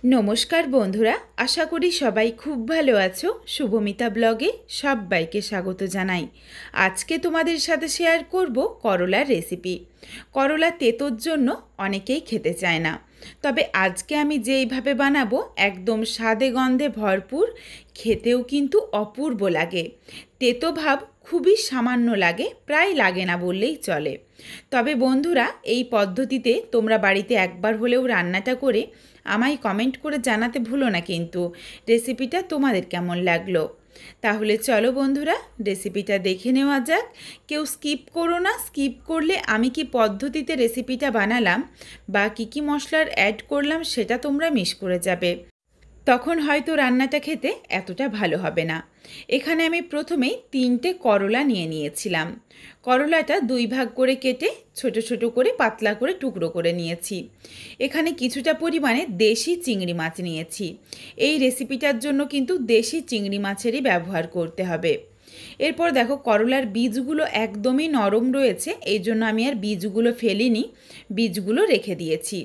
নমস্কার বন্ধুরা, আশা করি সবাই খুব ভালো আছো। শুভমিতা ব্লগে সবাইকে স্বাগত জানাই। আজকে তোমাদের সাথে শেয়ার করব করলার রেসিপি। করলা তেতোর জন্য অনেকেই খেতে চায় না, তবে আজকে আমি যেইভাবে বানাবো একদম স্বাদে গন্ধে ভরপুর, খেতেও কিন্তু অপূর্ব লাগে। তেতো ভাব খুবই সামান্য লাগে, প্রায় লাগে না বললেই চলে। তবে বন্ধুরা, এই পদ্ধতিতে তোমরা বাড়িতে একবার হলেও রান্নাটা করে আমায় কমেন্ট করে জানাতে ভুলো না কিন্তু রেসিপিটা তোমাদের কেমন লাগলো। তাহলে চলো বন্ধুরা, রেসিপিটা দেখে নেওয়া যাক। কেউ স্কিপ করো না, স্কিপ করলে আমি কি পদ্ধতিতে রেসিপিটা বানালাম বা কী মশলার অ্যাড করলাম সেটা তোমরা মিস করে যাবে, তখন হয়তো রান্নাটা খেতে এতটা ভালো হবে না। এখানে আমি প্রথমেই 3টে করলা নিয়ে নিয়েছিলাম। করলাটা 2 ভাগ করে কেটে ছোট ছোট করে পাতলা করে টুকরো করে নিয়েছি। এখানে কিছুটা পরিমাণে দেশি চিংড়ি মাছ নিয়েছি। এই রেসিপিটার জন্য কিন্তু দেশি চিংড়ি মাছেরই ব্যবহার করতে হবে। এরপর দেখো, করলার বীজগুলো একদমই নরম রয়েছে, এই জন্য আমি আর বীজগুলো ফেলিনি, বীজগুলো রেখে দিয়েছি।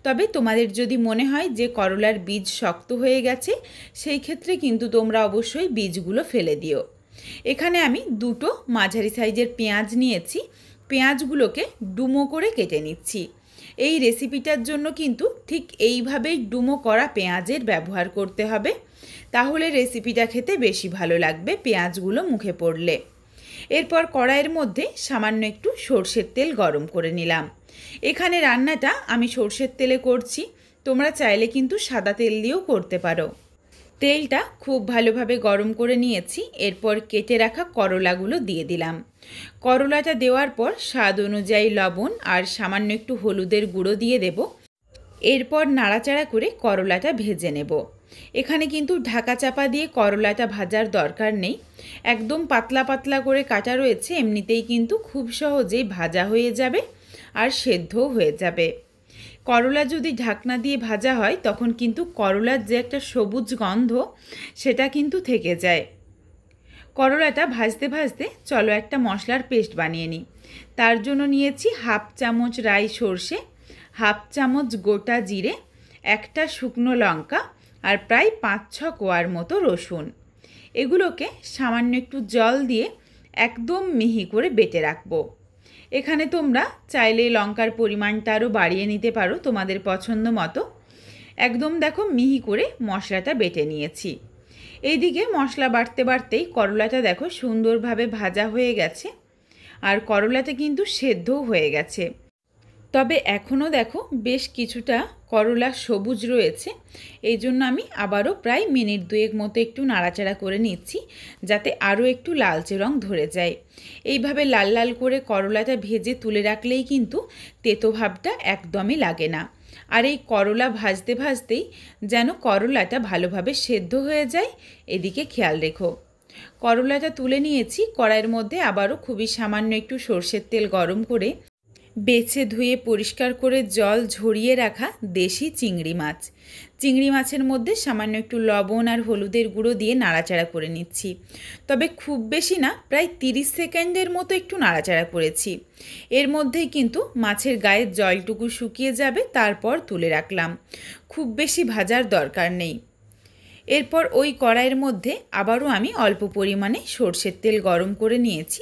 তবে তোমাদের যদি মনে হয় যে করলার বীজ শক্ত হয়ে গেছে, সেই ক্ষেত্রে কিন্তু তোমরা অবশ্যই বীজগুলো ফেলে দিও। এখানে আমি 2টো মাঝারি সাইজের পেঁয়াজ নিয়েছি। পেঁয়াজগুলোকে ডুমো করে কেটে নিচ্ছি। এই রেসিপিটার জন্য কিন্তু ঠিক এইভাবেই ডুমো করা পেঁয়াজের ব্যবহার করতে হবে, তাহলে রেসিপিটা খেতে বেশি ভালো লাগবে পেঁয়াজগুলো মুখে পড়লে। এরপর কড়াইয়ের মধ্যে সামান্য একটু সর্ষের তেল গরম করে নিলাম। এখানে রান্নাটা আমি সর্ষের তেলে করছি, তোমরা চাইলে কিন্তু সাদা তেল দিয়েও করতে পারো। তেলটা খুব ভালোভাবে গরম করে নিয়েছি। এরপর কেটে রাখা করলাগুলো দিয়ে দিলাম। করলাটা দেওয়ার পর স্বাদ অনুযায়ী লবণ আর সামান্য একটু হলুদের গুঁড়ো দিয়ে দেব। এরপর নাড়াচাড়া করে করলাটা ভেজে নেব। এখানে কিন্তু ঢাকা চাপা দিয়ে করলাটা ভাজার দরকার নেই, একদম পাতলা পাতলা করে কাটা রয়েছে, এমনিতেই কিন্তু খুব সহজেই ভাজা হয়ে যাবে আর সেদ্ধও হয়ে যাবে। করলা যদি ঢাকনা দিয়ে ভাজা হয় তখন কিন্তু করলার যে একটা সবুজ গন্ধ সেটা কিন্তু থেকে যায়। করলাটা ভাজতে ভাজতে চলো একটা মশলার পেস্ট বানিয়ে নিই। তার জন্য নিয়েছি 1/2 চামচ রাই সর্ষে, 1/2 চামচ গোটা জিরে, একটা শুকনো লঙ্কা আর প্রায় 5-6 কোয়ার মতো রসুন। এগুলোকে সামান্য একটু জল দিয়ে একদম মিহি করে বেটে রাখবো। এখানে তোমরা চাইলে লঙ্কার পরিমাণটা আরও বাড়িয়ে নিতে পারো তোমাদের পছন্দ মতো। একদম দেখো মিহি করে মশলাটা বেটে নিয়েছি। এইদিকে মশলা বাটতে বাটতেই করলাটা দেখো সুন্দরভাবে ভাজা হয়ে গেছে আর করলাটা কিন্তু সেদ্ধও হয়ে গেছে। তবে এখনও দেখো বেশ কিছুটা করলা সবুজ রয়েছে, এই জন্য আমি আবারও প্রায় মিনিট 2 মতো একটু নাড়াচাড়া করে নিচ্ছি, যাতে আরও একটু লালচে রং ধরে যায়। এইভাবে লাল লাল করে করলাটা ভেজে তুলে রাখলেই কিন্তু তেতো ভাবটা একদমই লাগে না। আর এই করলা ভাজতে ভাজতেই যেন করলাটা ভালোভাবে সেদ্ধ হয়ে যায়, এদিকে খেয়াল রেখো। করলাটা তুলে নিয়েছি। কড়াইয়ের মধ্যে আবারও খুবই সামান্য একটু সর্ষের তেল গরম করে বেছে ধুয়ে পরিষ্কার করে জল ঝরিয়ে রাখা দেশি চিংড়ি মাছ, চিংড়ি মাছের মধ্যে সামান্য একটু লবণ আর হলুদের গুঁড়ো দিয়ে নাড়াচাড়া করে নিচ্ছি। তবে খুব বেশি না, প্রায় 30 সেকেন্ডের মতো একটু নাড়াচাড়া করেছি। এর মধ্যেই কিন্তু মাছের গায়ের জলটুকু শুকিয়ে যাবে, তারপর তুলে রাখলাম। খুব বেশি ভাজার দরকার নেই। এরপর ওই কড়াইয়ের মধ্যে আবারও আমি অল্প পরিমাণে সর্ষের তেল গরম করে নিয়েছি।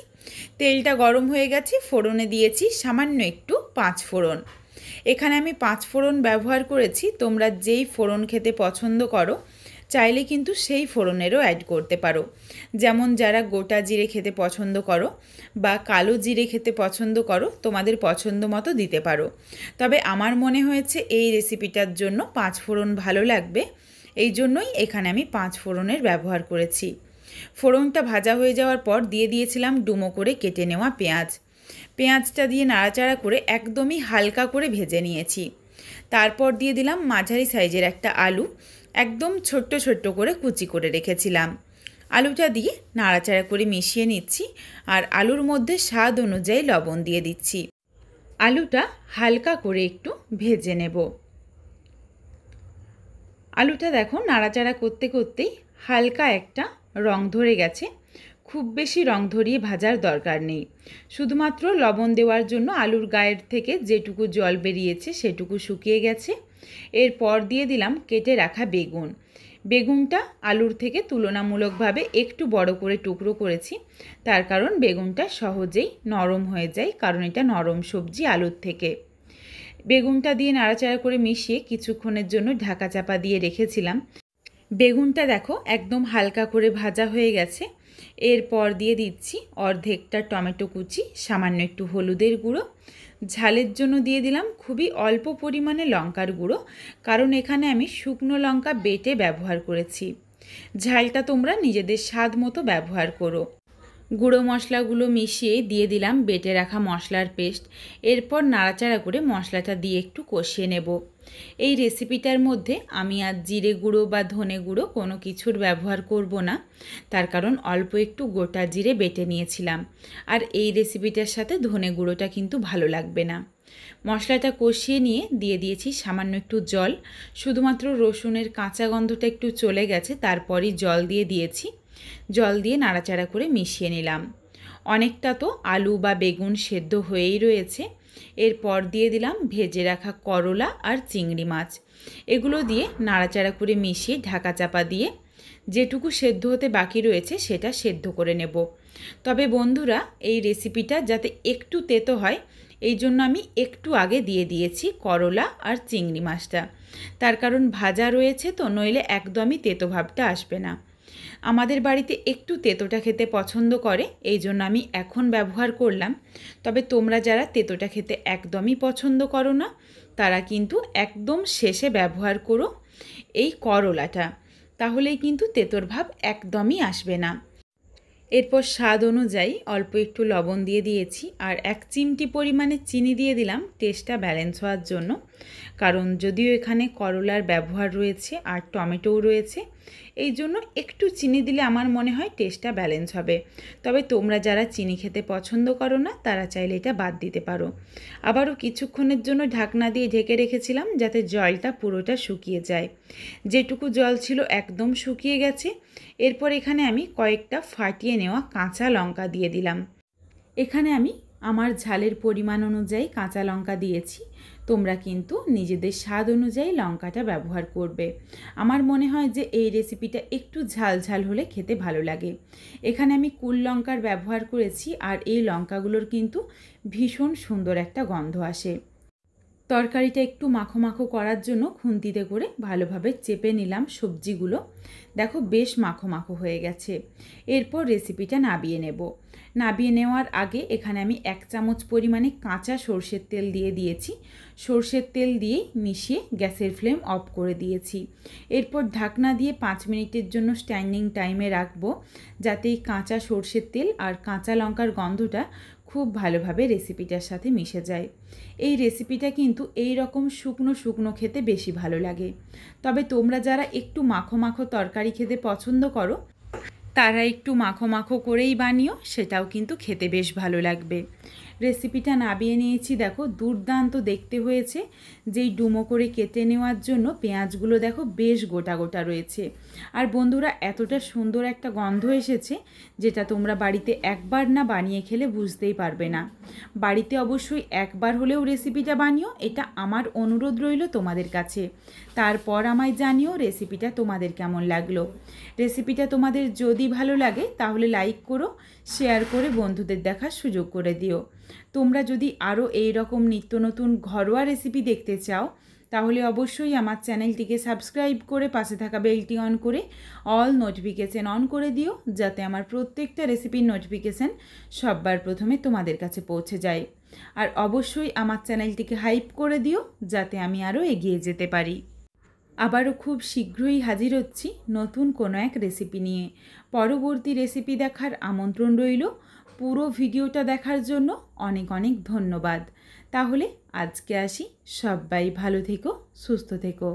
তেলটা গরম হয়ে গেছে, ফোড়নে দিয়েছি সামান্য একটু 5 ফোড়ন। এখানে আমি 5 ফোড়ন ব্যবহার করেছি, তোমরা যেই ফোড়ন খেতে পছন্দ করো চাইলে কিন্তু সেই ফোড়নেরও অ্যাড করতে পারো। যেমন যারা গোটা জিরে খেতে পছন্দ করো বা কালো জিরে খেতে পছন্দ করো, তোমাদের পছন্দ মতো দিতে পারো। তবে আমার মনে হয়েছে এই রেসিপিটার জন্য 5 ফোড়ন ভালো লাগবে, এই জন্যই এখানে আমি 5 ফোড়নের ব্যবহার করেছি। ফোড়নটা ভাজা হয়ে যাওয়ার পর দিয়ে দিয়েছিলাম ডুমো করে কেটে নেওয়া পেঁয়াজ। পেঁয়াজটা দিয়ে নাড়াচাড়া করে একদমই হালকা করে ভেজে নিয়েছি। তারপর দিয়ে দিলাম মাঝারি সাইজের একটা আলু, একদম ছোট্ট ছোট্ট করে কুচি করে রেখেছিলাম। আলুটা দিয়ে নাড়াচাড়া করে মিশিয়ে নিচ্ছি আর আলুর মধ্যে স্বাদ অনুযায়ী লবণ দিয়ে দিচ্ছি। আলুটা হালকা করে একটু ভেজে নেব। আলুটা দেখো নাড়াচাড়া করতে করতেই হালকা একটা রং ধরে গেছে। খুব বেশি রং ধরিয়ে ভাজার দরকার নেই, শুধুমাত্র লবণ দেওয়ার জন্য আলুর গায়ের থেকে যেটুকু জল বেরিয়েছে সেটুকু শুকিয়ে গেছে। এরপর দিয়ে দিলাম কেটে রাখা বেগুন। বেগুনটা আলুর থেকে তুলনামূলকভাবে একটু বড় করে টুকরো করেছি, তার কারণ বেগুনটা সহজেই নরম হয়ে যায়, কারণ এটা নরম সবজি আলুর থেকে। বেগুনটা দিয়ে নাড়াচাড়া করে মিশিয়ে কিছুক্ষণের জন্য ঢাকা চাপা দিয়ে রেখেছিলাম। বেগুনটা দেখো একদম হালকা করে ভাজা হয়ে গেছে। এরপর দিয়ে দিচ্ছি অর্ধেকটা টমেটো কুচি, সামান্য একটু হলুদের গুঁড়ো, ঝালের জন্য দিয়ে দিলাম খুবই অল্প পরিমাণে লঙ্কার গুঁড়ো, কারণ এখানে আমি শুকনো লঙ্কা বেটে ব্যবহার করেছি। ঝালটা তোমরা নিজেদের স্বাদ মতো ব্যবহার করো। গুঁড়ো মশলাগুলো মিশিয়ে দিয়ে দিলাম বেটে রাখা মশলার পেস্ট। এরপর নাড়াচাড়া করে মশলাটা দিয়ে একটু কষিয়ে নেব। এই রেসিপিটার মধ্যে আমি আর জিরে গুঁড়ো বা ধনে গুঁড়ো কোনো কিছুর ব্যবহার করব না, তার কারণ অল্প একটু গোটা জিরে বেটে নিয়েছিলাম, আর এই রেসিপিটার সাথে ধনে গুঁড়োটা কিন্তু ভালো লাগবে না। মশলাটা কষিয়ে নিয়ে দিয়ে দিয়েছি সামান্য একটু জল, শুধুমাত্র রসুনের কাঁচা গন্ধটা একটু চলে গেছে, তারপরই জল দিয়ে দিয়েছি। জল দিয়ে নাড়াচাড়া করে মিশিয়ে নিলাম। অনেকটা তো আলু বা বেগুন সেদ্ধ হয়েই রয়েছে। এরপর দিয়ে দিলাম ভেজে রাখা করলা আর চিংড়ি মাছ। এগুলো দিয়ে নাড়াচাড়া করে মিশিয়ে ঢাকা চাপা দিয়ে যেটুকু সেদ্ধ হতে বাকি রয়েছে সেটা সেদ্ধ করে নেব। তবে বন্ধুরা, এই রেসিপিটা যাতে একটু তেতো হয় এই জন্য আমি একটু আগে দিয়ে দিয়েছি করলা আর চিংড়ি মাছটা, তার কারণ ভাজা রয়েছে তো, নইলে একদমই তেতো ভাবটা আসবে না। আমাদের বাড়িতে একটু তেতোটা খেতে পছন্দ করে, এই জন্য আমি এখন ব্যবহার করলাম। তবে তোমরা যারা তেতোটা খেতে একদমই পছন্দ করো না, তারা কিন্তু একদম শেষে ব্যবহার করো এই করলাটা, তাহলেই কিন্তু তেতোর ভাব একদমই আসবে না। এরপর স্বাদ অনুযায়ী অল্প একটু লবণ দিয়ে দিয়েছি, আর 1 চিমটি পরিমাণে চিনি দিয়ে দিলাম টেস্টটা ব্যালেন্স হওয়ার জন্য, কারণ যদিও এখানে করলার ব্যবহার রয়েছে আর টমেটোও রয়েছে, এই জন্য একটু চিনি দিলে আমার মনে হয় টেস্টটা ব্যালেন্স হবে। তবে তোমরা যারা চিনি খেতে পছন্দ করো না তারা চাইলে এটা বাদ দিতে পারো। আবারও কিছুক্ষণের জন্য ঢাকনা দিয়ে ঢেকে রেখেছিলাম যাতে জলটা পুরোটা শুকিয়ে যায়। যেটুকু জল ছিল একদম শুকিয়ে গেছে। এরপর এখানে আমি কয়েকটা ফাটিয়ে নেওয়া কাঁচা লঙ্কা দিয়ে দিলাম। এখানে আমি আমার ঝালের পরিমাণ অনুযায়ী কাঁচা লঙ্কা দিয়েছি, তোমরা কিন্তু নিজেদের স্বাদ অনুযায়ী লঙ্কাটা ব্যবহার করবে। আমার মনে হয় যে এই রেসিপিটা একটু ঝাল ঝাল হলে খেতে ভালো লাগে। এখানে আমি কুল লঙ্কার ব্যবহার করেছি, আর এই লঙ্কাগুলোর কিন্তু ভীষণ সুন্দর একটা গন্ধ আসে। তরকারিটা একটু মাখো মাখো করার জন্য খুন্তিতে করে ভালোভাবে চেপে নিলাম সবজিগুলো। দেখো বেশ মাখো মাখো হয়ে গেছে। এরপর রেসিপিটা নাবিয়ে নেব। নাবিয়ে নেওয়ার আগে এখানে আমি 1 চামচ পরিমাণে কাঁচা সর্ষের তেল দিয়ে দিয়েছি। সর্ষের তেল দিয়েই মিশিয়ে গ্যাসের ফ্লেম অফ করে দিয়েছি। এরপর ঢাকনা দিয়ে 5 মিনিটের জন্য স্ট্যান্ডিং টাইমে রাখবো, যাতে এই কাঁচা সর্ষের তেল আর কাঁচা লঙ্কার গন্ধটা খুব ভালোভাবে রেসিপিটার সাথে মিশে যায়। এই রেসিপিটা কিন্তু এই রকম শুকনো শুকনো খেতে বেশি ভালো লাগে। তবে তোমরা যারা একটু মাখো মাখো তরকারি খেতে পছন্দ করো তারা একটু মাখো মাখো করেই বানিও, সেটাও কিন্তু খেতে বেশ ভালো লাগবে। রেসিপিটা নাবিয়ে নিয়েছি, দেখো দুর্দান্ত দেখতে হয়েছে। যেই ডুমো করে কেটে নেওয়ার জন্য পেঁয়াজগুলো দেখো বেশ গোটা গোটা রয়েছে। আর বন্ধুরা, এতটা সুন্দর একটা গন্ধ এসেছে যেটা তোমরা বাড়িতে একবার না বানিয়ে খেলে বুঝতেই পারবে না। বাড়িতে অবশ্যই একবার হলেও রেসিপিটা বানিও, এটা আমার অনুরোধ রইল তোমাদের কাছে। তারপর আমায় জানিও রেসিপিটা তোমাদের কেমন লাগলো। রেসিপিটা তোমাদের যদি ভালো লাগে তাহলে লাইক করো, শেয়ার করে বন্ধুদের দেখার সুযোগ করে দিও। তোমরা যদি আরও এই রকম নিত্য নতুন ঘরোয়া রেসিপি দেখতে চাও তাহলে অবশ্যই আমার চ্যানেলটিকে সাবস্ক্রাইব করে পাশে থাকা বেলটি অন করে অল নোটিফিকেশান অন করে দিও, যাতে আমার প্রত্যেকটা রেসিপির নোটিফিকেশান সবার প্রথমে তোমাদের কাছে পৌঁছে যায়। আর অবশ্যই আমার চ্যানেলটিকে হাইপ করে দিও যাতে আমি আরও এগিয়ে যেতে পারি। আবারও খুব শীঘ্রই হাজির হচ্ছি নতুন কোনো এক রেসিপি নিয়ে। পরবর্তী রেসিপি দেখার আমন্ত্রণ রইল। পুরো ভিডিওটা দেখার জন্য অনেক অনেক ধন্যবাদ। তাহলে আজকে আসি, সবাই ভালো থেকো, সুস্থ থেকো।